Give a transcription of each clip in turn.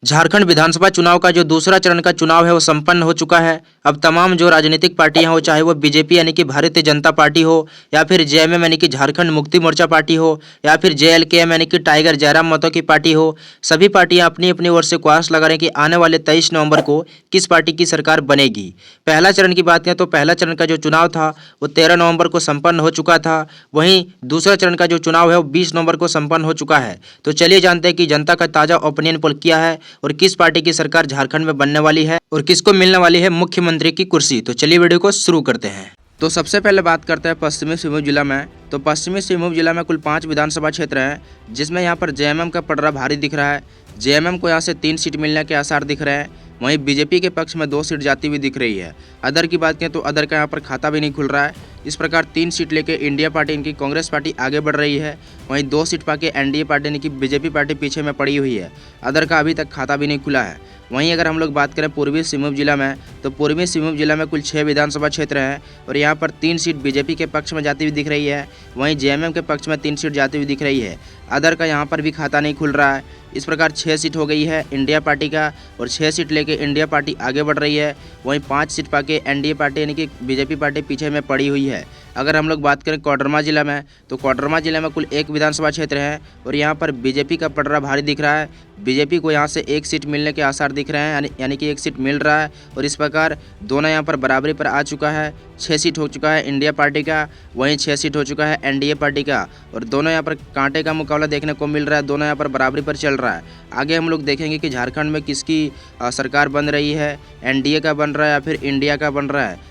झारखंड विधानसभा चुनाव का जो दूसरा चरण का चुनाव है वो संपन्न हो चुका है। अब तमाम जो राजनीतिक पार्टियां हो, चाहे वो बीजेपी यानी कि भारतीय जनता पार्टी हो, या फिर जेएमएम यानी कि झारखंड मुक्ति मोर्चा पार्टी हो, या फिर जेएलकेएम यानी कि टाइगर जयराम महतो की पार्टी हो, सभी पार्टियां अपनी अपनी ओर से गुहार लगा रही हैं कि आने वाले 23 नवंबर को किस पार्टी की सरकार बनेगी। पहला चरण की बात करें तो पहला चरण का जो चुनाव था वो 13 नवंबर को संपन्न हो चुका था। वहीं दूसरा चरण का जो चुनाव है वो 20 नवंबर को संपन्न हो चुका है। तो चलिए जानते हैं कि जनता का ताजा ओपिनियन पोल क्या है और किस पार्टी की सरकार झारखंड में बनने वाली है और किसको मिलने वाली है मुख्यमंत्री की कुर्सी। तो चलिए वीडियो को शुरू करते हैं। तो सबसे पहले बात करते हैं पश्चिमी सिंहभूम जिला में। तो पश्चिमी सिंहभूम जिला में कुल 5 विधानसभा क्षेत्र हैं, जिसमें यहाँ पर जेएमएम का पलड़ा भारी दिख रहा है। जेएमएम को यहाँ से 3 सीट मिलने के आसार दिख रहे हैं। वहीं बीजेपी के पक्ष में 2 सीट जाती हुई दिख रही है। अदर की बात करें तो अदर का यहाँ पर खाता भी नहीं खुल रहा है। इस प्रकार 3 सीट लेके इंडिया पार्टी इनकी कांग्रेस पार्टी आगे बढ़ रही है। वहीं 2 सीट पाके एनडीए पार्टी यानी कि बीजेपी पार्टी पीछे में पड़ी हुई है। अदर का अभी तक खाता भी नहीं खुला है। वहीं अगर हम लोग बात करें पूर्वी सिंहभूम जिला में, तो पूर्वी सिंहभूम जिला में कुल 6 विधानसभा क्षेत्र हैं और यहाँ पर 3 सीट बीजेपी के पक्ष में जाती हुई दिख रही है। वहीं जेएमएम के पक्ष में 3 सीट जाती हुई दिख रही है। अदर का यहाँ पर भी खाता नहीं खुल रहा है। इस प्रकार 6 सीट हो गई है इंडिया पार्टी का और 6 सीट लेके इंडिया पार्टी आगे बढ़ रही है। वहीं 5 सीट पाके एनडीए पार्टी यानी कि बीजेपी पार्टी पीछे में पड़ी हुई है। अगर हम लोग बात करें कोडरमा जिला में, तो कोडरमा जिला में कुल 1 विधानसभा क्षेत्र है और यहाँ पर बीजेपी का पलड़ा भारी दिख रहा है। बीजेपी को यहाँ से 1 सीट मिलने के आसार दिख रहे हैं, यानी कि 1 सीट मिल रहा है और इस प्रकार दोनों यहाँ पर बराबरी पर आ चुका है। 6 सीट हो चुका है इंडिया पार्टी का, वहीं 6 सीट हो चुका है एनडीए पार्टी का और दोनों यहाँ पर कांटे का मुकाबला देखने को मिल रहा है। दोनों यहाँ पर बराबरी पर चल रहा है। आगे हम लोग देखेंगे कि झारखंड में किसकी सरकार बन रही है, एनडीए का बन रहा है या फिर इंडिया का बन रहा है।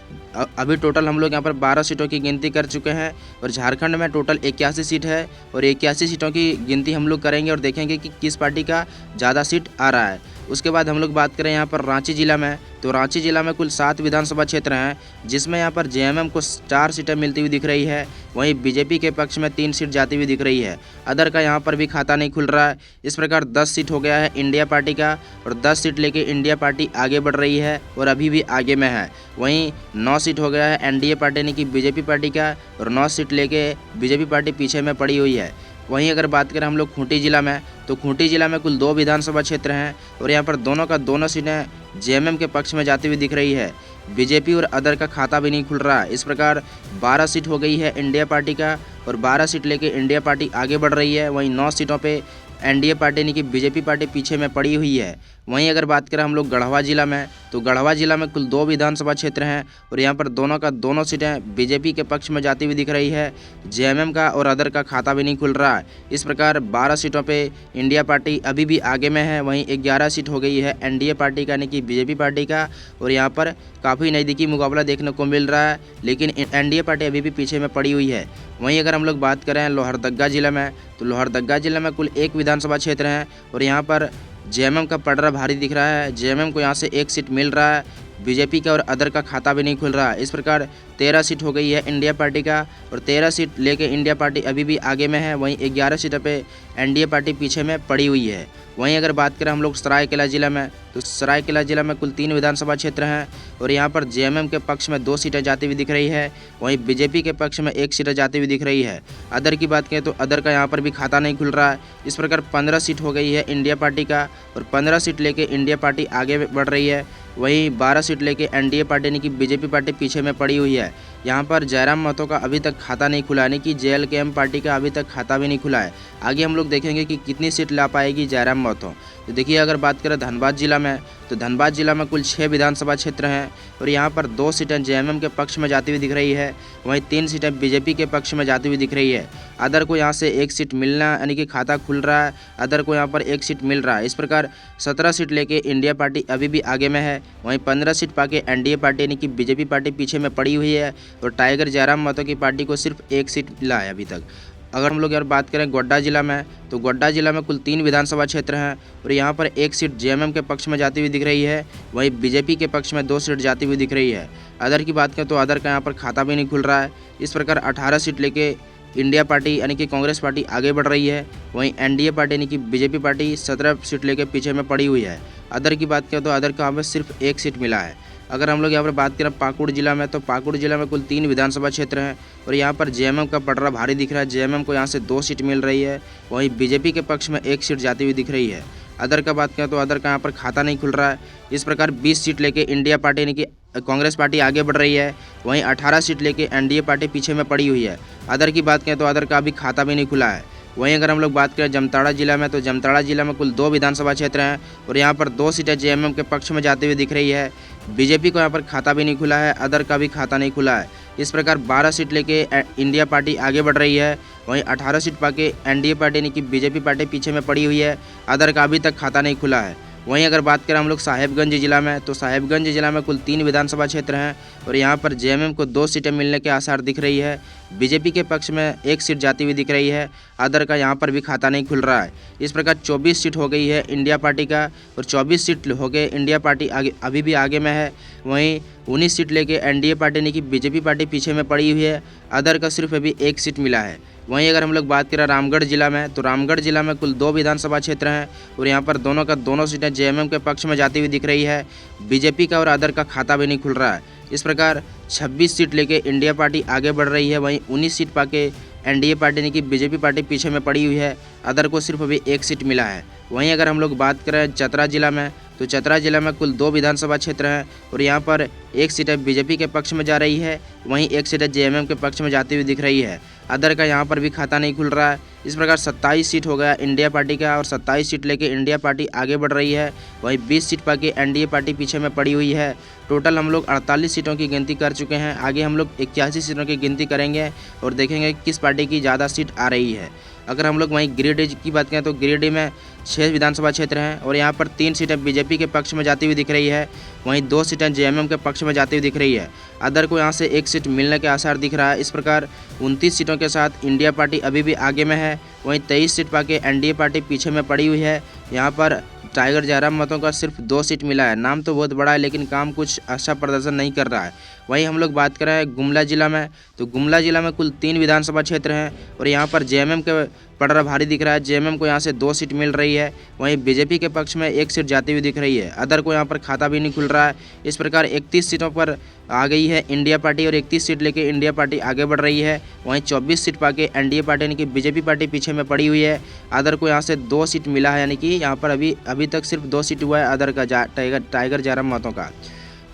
अभी टोटल हम लोग यहाँ पर 12 सीटों की गिनती कर चुके हैं और झारखंड में टोटल 81 सीट है और 81 सीटों की गिनती हम लोग करेंगे और देखेंगे कि किस पार्टी का ज़्यादा सीट आ रहा है। उसके बाद हम लोग बात करें यहाँ पर रांची जिला में, तो रांची जिला में कुल 7 विधानसभा क्षेत्र हैं, जिसमें यहाँ पर जेएमएम को 4 सीटें मिलती हुई दिख रही है। वहीं बीजेपी के पक्ष में 3 सीट जाती हुई दिख रही है। अदर का यहाँ पर भी खाता नहीं खुल रहा है। इस प्रकार 10 सीट हो गया है इंडिया पार्टी का और 10 सीट लेके इंडिया पार्टी आगे बढ़ रही है और अभी भी आगे में है। वहीं 9 सीट हो गया है एनडीए पार्टी यानी कि बीजेपी पार्टी का और 9 सीट लेके बीजेपी पार्टी पीछे में पड़ी हुई है। वहीं अगर बात करें हम लोग खूंटी जिला में, तो खूंटी जिला में कुल 2 विधानसभा क्षेत्र हैं और यहाँ पर दोनों का दोनों सीटें जेएमएम के पक्ष में जाती हुई दिख रही है। बीजेपी और अदर का खाता भी नहीं खुल रहा है। इस प्रकार 12 सीट हो गई है इंडिया पार्टी का और 12 सीट लेके इंडिया पार्टी आगे बढ़ रही है। वहीं 9 सीटों पे एनडीए पार्टी यानी कि बीजेपी पार्टी पीछे में पड़ी हुई है। वहीं अगर बात करें हम लोग गढ़वा जिला में, तो गढ़वा जिला में कुल 2 विधानसभा क्षेत्र हैं और यहाँ पर दोनों का दोनों सीटें बीजेपी के पक्ष में जाती हुई दिख रही है। जेएमएम का और अदर का खाता भी नहीं खुल रहा है। इस प्रकार 12 सीटों पे इंडिया पार्टी अभी भी आगे में है। वहीं 11 सीट हो गई है एनडीए पार्टी का यानी कि बीजेपी पार्टी का और यहाँ पर काफ़ी नज़दीकी मुकाबला देखने को मिल रहा है, लेकिन एनडीए पार्टी अभी भी पीछे में पड़ी हुई है। वहीं अगर हम लोग बात करें लोहरदगा जिला में, तो लोहरदगा जिला में कुल 1 विधानसभा क्षेत्र है और यहाँ पर जेएमएम का पलड़ा भारी दिख रहा है। जेएमएम को यहाँ से 1 सीट मिल रहा है। बीजेपी का और अदर का खाता भी नहीं खुल रहा है। इस प्रकार 13 सीट हो गई है इंडिया पार्टी का और 13 सीट लेके इंडिया पार्टी अभी भी आगे में है। वहीं 11 सीटों पे एनडीए पार्टी पीछे में पड़ी हुई है। वहीं अगर बात करें हम लोग सरायकेला जिला में, तो सरायकेला जिला में कुल 3 विधानसभा क्षेत्र हैं और यहाँ पर जेएमएम के पक्ष में 2 सीटें जाती हुई दिख रही है। वहीं बीजेपी के पक्ष में 1 सीटें जाती हुई दिख रही है। अदर की बात करें तो अदर का यहाँ पर भी खाता नहीं खुल रहा है। इस प्रकार 15 सीट हो गई है इंडिया पार्टी का और 15 सीट लेके इंडिया पार्टी आगे बढ़ रही है। वहीं 12 सीट लेके एनडीए पार्टी यानी कि बीजेपी पार्टी पीछे में पड़ी हुई है। यहाँ पर जयराम महतो का अभी तक खाता नहीं खुला, यानी कि जेएलकेएम पार्टी का अभी तक खाता भी नहीं खुला है। आगे हम लोग देखेंगे कि कितनी सीट ला पाएगी जयराम महतो। तो देखिए अगर बात करें धनबाद जिला में, तो धनबाद जिला में कुल 6 विधानसभा क्षेत्र हैं और यहाँ पर 2 सीटें जेएमएम के पक्ष में जाती हुई दिख रही है। वहीं 3 सीटें बीजेपी के पक्ष में जाती हुई दिख रही है। अदर को यहाँ से 1 सीट मिलना यानी कि खाता खुल रहा है। अदर को यहाँ पर 1 सीट मिल रहा है। इस प्रकार 17 सीट लेके इंडिया पार्टी अभी भी आगे में है। वहीं 15 सीट पाके एनडीए पार्टी यानी कि बीजेपी पार्टी पीछे में पड़ी हुई है और टाइगर जयराम महतो की पार्टी को सिर्फ 1 सीट मिला है अभी तक। अगर हम लोग यार बात करें गोड्डा जिला में, तो गोड्डा जिला में कुल 3 विधानसभा क्षेत्र हैं और यहाँ पर 1 सीट जेएमएम के पक्ष में जाती हुई दिख रही है। वहीं बीजेपी के पक्ष में 2 सीट जाती हुई दिख रही है। अदर की बात करें तो अदर का यहाँ पर खाता भी नहीं खुल रहा है। इस प्रकार 18 सीट लेके इंडिया पार्टी यानी कि कांग्रेस पार्टी आगे बढ़ रही है। वहीं एनडीए पार्टी यानी कि बीजेपी पार्टी 17 सीट लेके पीछे में पड़ी हुई है। अदर की बात करें तो अदर का हमें सिर्फ 1 सीट मिला है। अगर हम लोग यहाँ पर बात करें पाकुड़ जिला में, तो पाकुड़ जिला में कुल 3 विधानसभा क्षेत्र हैं और यहाँ पर जेएमएम का पटरा भारी दिख रहा है। जेएमएम को यहाँ से 2 सीट मिल रही है। वहीं बीजेपी के पक्ष में 1 सीट जाती हुई दिख रही है। अदर का बात करें तो अदर का यहाँ पर खाता नहीं खुल रहा है। इस प्रकार 20 सीट लेके इंडिया पार्टी यानी कि कांग्रेस पार्टी आगे बढ़ रही है, वहीं 18 सीट लेके एनडीए पार्टी पीछे में पड़ी हुई है। अदर की बात करें तो अदर का अभी खाता भी नहीं खुला है। वहीं अगर हम लोग बात करें जामताड़ा जिला में, तो जामताड़ा जिला में कुल 2 विधानसभा क्षेत्र हैं और यहाँ पर 2 सीटें जेएमएम के पक्ष में जाती हुई दिख रही है। बीजेपी को यहाँ पर खाता भी नहीं खुला है, अदर का भी खाता नहीं खुला है। इस प्रकार 12 सीट लेके इंडिया पार्टी आगे बढ़ रही है, वहीं 18 सीट पाके एनडीए पार्टी यानी कि बीजेपी पार्टी पीछे में पड़ी हुई है। अदर का अभी तक खाता नहीं खुला है। वहीं अगर बात करें हम लोग साहेबगंज जिला में, तो साहेबगंज जिला में कुल 3 विधानसभा क्षेत्र हैं और यहाँ पर जेएमएम को 2 सीटें मिलने के आसार दिख रही है। बीजेपी के पक्ष में 1 सीट जाती हुई दिख रही है। अदर का यहाँ पर भी खाता नहीं खुल रहा है। इस प्रकार 24 सीट हो गई है इंडिया पार्टी का और 24 सीट हो गए इंडिया पार्टी आगे अभी भी आगे में है। वहीं 19 सीट लेके एनडीए पार्टी यानी कि बीजेपी पार्टी पीछे में पड़ी हुई है। अदर का सिर्फ अभी 1 सीट मिला है। वहीं अगर हम लोग बात करें रामगढ़ जिला में, तो रामगढ़ जिला में कुल 2 विधानसभा क्षेत्र हैं और यहाँ पर दोनों सीटें जेएमएम के पक्ष में जाती हुई दिख रही है। बीजेपी का और अदर का खाता भी नहीं खुल रहा है। इस प्रकार 26 सीट लेके इंडिया पार्टी आगे बढ़ रही है, वहीं 19 सीट पाके एनडीए पार्टी यानी कि बीजेपी पार्टी पीछे में पड़ी हुई है। अदर को सिर्फ अभी 1 सीट मिला है। वहीं अगर हम लोग बात करें चतरा जिला में, तो चतरा जिला में कुल 2 विधानसभा क्षेत्र हैं और यहाँ पर 1 सीट बीजेपी के पक्ष में जा रही है, वहीं 1 सीट जेएमएम के पक्ष में जाती हुई दिख रही है। अदर का यहाँ पर भी खाता नहीं खुल रहा है। इस प्रकार 27 सीट हो गया इंडिया पार्टी का और 27 सीट लेके इंडिया पार्टी आगे बढ़ रही है, वहीं 20 सीट पाके एनडीए पार्टी पीछे में पड़ी हुई है। टोटल हम लोग 48 सीटों की गिनती कर चुके हैं। आगे हम लोग 81 सीटों की गिनती करेंगे और देखेंगे किस पार्टी की ज़्यादा सीट आ रही है। अगर हम लोग वहीं गिरिडीह की बात करें, तो गिरिडीह में 6 विधानसभा क्षेत्र हैं और यहाँ पर 3 सीटें बीजेपी के पक्ष में जाती हुई दिख रही है, वहीं 2 सीटें जेएमएम के पक्ष में जाती हुई दिख रही है। अदर को यहाँ से 1 सीट मिलने के आसार दिख रहा है। इस प्रकार 29 सीटों के साथ इंडिया पार्टी अभी भी आगे में है, वहीं 23 सीट पाके एनडीए पार्टी पीछे में पड़ी हुई है। यहाँ पर टाइगर जयराम मतों का सिर्फ 2 सीट मिला है। नाम तो बहुत बड़ा है लेकिन काम कुछ अच्छा प्रदर्शन नहीं कर रहा है। वहीं हम लोग बात करें गुमला जिला में, तो गुमला जिला में कुल 3 विधानसभा क्षेत्र हैं और यहाँ पर जेएमएम के पड़रा भारी दिख रहा है। जेएमएम को यहाँ से 2 सीट मिल रही है, वहीं बीजेपी के पक्ष में 1 सीट जाती हुई दिख रही है। अदर को यहाँ पर खाता भी नहीं खुल रहा है। इस प्रकार 31 सीटों पर आ गई है इंडिया पार्टी और 31 सीट लेके इंडिया पार्टी आगे बढ़ रही है, वहीं 24 सीट पाके एनडीए पार्टी यानी कि बीजेपी पार्टी पीछे में पड़ी हुई है। अदर को यहाँ से 2 सीट मिला है, यानी कि यहाँ पर अभी तक सिर्फ 2 सीट हुआ है अदर का टाइगर जयराम मतों का।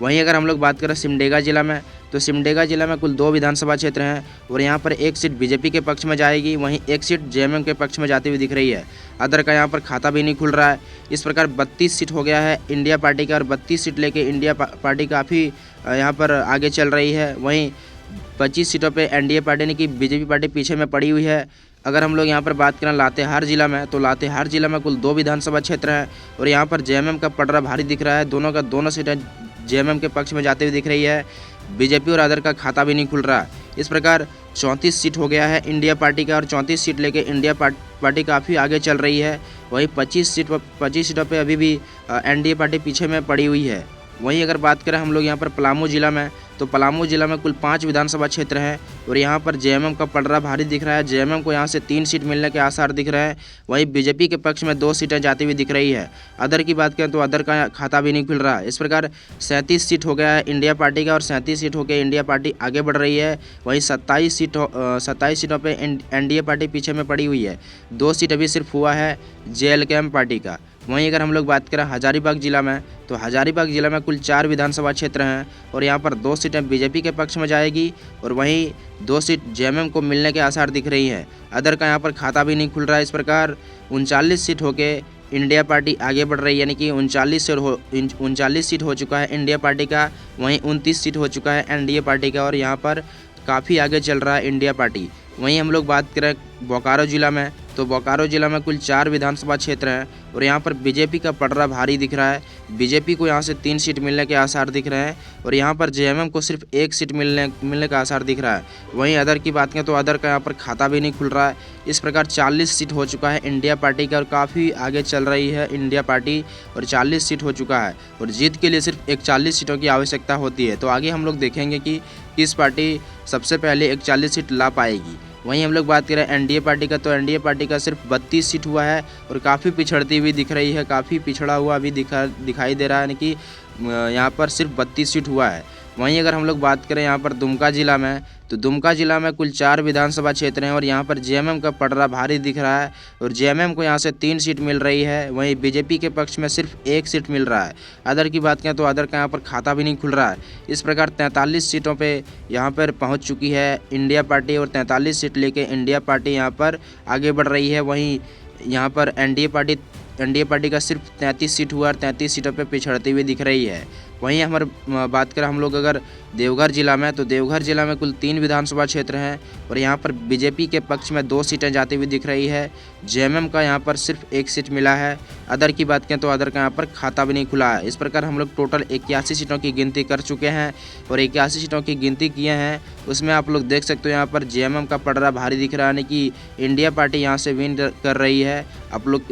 वहीं अगर हम लोग बात करें सिमडेगा जिला में, तो सिमडेगा जिला में कुल 2 विधानसभा क्षेत्र हैं और यहाँ पर 1 सीट बीजेपी के पक्ष में जाएगी, वहीं 1 सीट जेएमएम के पक्ष में जाती हुई दिख रही है। अदर का यहाँ पर खाता भी नहीं खुल रहा है। इस प्रकार 32 सीट हो गया है इंडिया पार्टी का और 32 सीट लेके इंडिया पार्टी काफ़ी यहाँ पर आगे चल रही है। वहीं 25 सीटों पर एनडीए पार्टी यानी कि बीजेपी पार्टी पीछे में पड़ी हुई है। अगर हम लोग यहाँ पर बात करें लातेहार जिला में, तो लातेहार जिला में कुल 2 विधानसभा क्षेत्र हैं और यहाँ पर जेएमएम का पड़रा भारी दिख रहा है। दोनों सीटें जेएमएम के पक्ष में जाते हुए दिख रही है। बीजेपी और अदर का खाता भी नहीं खुल रहा। इस प्रकार 34 सीट हो गया है इंडिया पार्टी का और 34 सीट लेके इंडिया पार्टी काफ़ी आगे चल रही है। वहीं 25 सीटों पे अभी भी एनडीए पार्टी पीछे में पड़ी हुई है। वहीं अगर बात करें हम लोग यहाँ पर पलामू जिला में, तो पलामू जिला में कुल 5 विधानसभा क्षेत्र हैं और यहाँ पर जेएमएम का पलड़ा भारी दिख रहा है। जेएमएम को यहाँ से 3 सीट मिलने के आसार दिख रहे हैं, वहीं बीजेपी के पक्ष में 2 सीटें जाती हुई दिख रही है। अदर की बात करें तो अदर का खाता भी नहीं खुल रहा है। इस प्रकार 37 सीट हो गया है इंडिया पार्टी का और 37 सीट होकर इंडिया पार्टी आगे बढ़ रही है। वहीं 27 सीटों पर एनडीए पार्टी पीछे में पड़ी हुई है। 2 सीट अभी सिर्फ हुआ है जेएलकेएम पार्टी का। वहीं अगर हम लोग बात करें हजारीबाग जिला में, तो हजारीबाग जिला में कुल 4 विधानसभा क्षेत्र हैं और यहाँ पर 2 सीटें बीजेपी के पक्ष में जाएगी और वहीं 2 सीट जेएमएम को मिलने के आसार दिख रही हैं। अदर का यहाँ पर खाता भी नहीं खुल रहा है। इस प्रकार 39 सीट होके इंडिया पार्टी आगे बढ़ रही है, यानी कि 39 सीट हो चुका है इंडिया पार्टी का, वहीं 29 सीट हो चुका है एनडीए पार्टी का और यहाँ पर काफ़ी आगे चल रहा है इंडिया पार्टी। वहीं हम लोग बात करें बोकारो जिला में, तो बोकारो जिला में कुल 4 विधानसभा क्षेत्र हैं और यहाँ पर बीजेपी का पलड़ा भारी दिख रहा है। बीजेपी को यहाँ से 3 सीट मिलने के आसार दिख रहे हैं और यहाँ पर जेएमएम को सिर्फ 1 सीट मिलने का आसार दिख रहा है। वहीं अदर की बात करें तो अदर का यहाँ पर खाता भी नहीं खुल रहा है। इस प्रकार 40 सीट हो चुका है इंडिया पार्टी का और काफ़ी आगे चल रही है इंडिया पार्टी और 40 सीट हो चुका है और जीत के लिए सिर्फ 41 सीटों की आवश्यकता होती है। तो आगे हम लोग देखेंगे कि किस पार्टी सबसे पहले 41 सीट ला पाएगी। वहीं हम लोग बात करें एनडीए पार्टी का, तो एनडीए पार्टी का सिर्फ 32 सीट हुआ है और काफ़ी पिछड़ती हुई दिख रही है, काफ़ी पिछड़ा हुआ अभी दिखाई दे रहा है, यानी कि यहाँ पर सिर्फ 32 सीट हुआ है। वहीं अगर हम लोग बात करें यहाँ पर दुमका जिला में, तो दुमका जिला में कुल 4 विधानसभा क्षेत्र हैं और यहाँ पर जेएमएम का पलड़ा भारी दिख रहा है और जेएमएम को यहाँ से 3 सीट मिल रही है। वहीं बीजेपी के पक्ष में सिर्फ 1 सीट मिल रहा है। अदर की बात करें तो अदर का यहाँ पर खाता भी नहीं खुल रहा है। इस प्रकार 43 सीटों पे यहाँ पर पहुँच चुकी है इंडिया पार्टी और 43 सीट लेके इंडिया पार्टी यहाँ पर आगे बढ़ रही है। वहीं यहाँ पर एनडीए पार्टी का सिर्फ 33 सीट हुआ और 33 सीटों पे पिछड़ती हुई दिख रही है। वहीं हमारे बात करें हम लोग अगर देवघर जिला में, तो देवघर जिला में कुल 3 विधानसभा क्षेत्र हैं और यहाँ पर बीजेपी के पक्ष में 2 सीटें जाती हुई दिख रही है। जेएमएम का यहाँ पर सिर्फ 1 सीट मिला है। अदर की बात करें तो अदर का यहाँ पर खाता भी नहीं खुला है। इस प्रकार हम लोग टोटल 81 सीटों की गिनती कर चुके हैं और 81 सीटों की गिनती किए हैं। उसमें आप लोग देख सकते हो यहाँ पर जेएमएम का पलड़ा भारी दिख रहा है, यानी कि इंडिया पार्टी यहाँ से विन कर रही है। आप लोग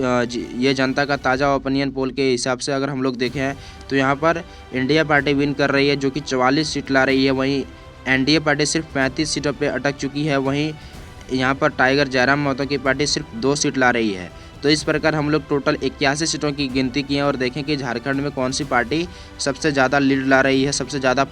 ये जनता का ताज़ा ओपिनियन पोल के हिसाब से अगर हम लोग देखें तो यहाँ पर इंडिया पार्टी विन कर रही है जो कि 44 सीट ला रही है। वहीं एनडीए पार्टी सिर्फ 35 सीटों पे अटक चुकी है। वहीं यहाँ पर टाइगर जयराम महतो की पार्टी सिर्फ 2 सीट ला रही है। तो इस प्रकार हम लोग टोटल 81 सीटों की गिनती की है और देखें कि झारखंड में कौन सी पार्टी सबसे ज़्यादा लीड ला रही है, सबसे ज़्यादा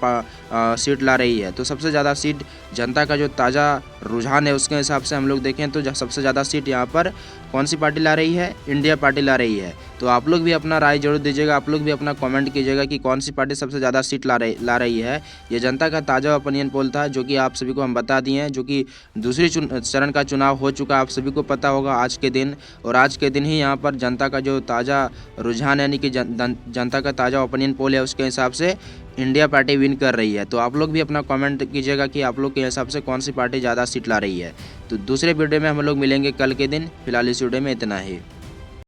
सीट ला रही है। तो सबसे ज़्यादा सीट जनता का जो ताज़ा रुझान है उसके हिसाब से हम लोग देखें तो सबसे ज़्यादा सीट यहाँ पर कौन सी पार्टी ला रही है, इंडिया पार्टी ला रही है। तो आप लोग भी अपना राय जरूर दीजिएगा, आप लोग भी अपना कमेंट कीजिएगा कि कौन सी पार्टी सबसे ज़्यादा सीट ला रही है। ये जनता का ताज़ा ओपिनियन पोल था जो कि आप सभी को हम बता दिए हैं, जो कि दूसरी चरण का चुनाव हो चुका, आप सभी को पता होगा आज के दिन। और आज के दिन ही यहाँ पर जनता का जो ताज़ा रुझान यानी कि जनता का ताज़ा ओपिनियन पोल है उसके हिसाब से इंडिया पार्टी विन कर रही है। तो आप लोग भी अपना कमेंट कीजिएगा कि आप लोग के हिसाब से कौन सी पार्टी ज़्यादा सीट ला रही है। तो दूसरे वीडियो में हम लोग मिलेंगे कल के दिन। फिलहाल इस वीडियो में इतना ही।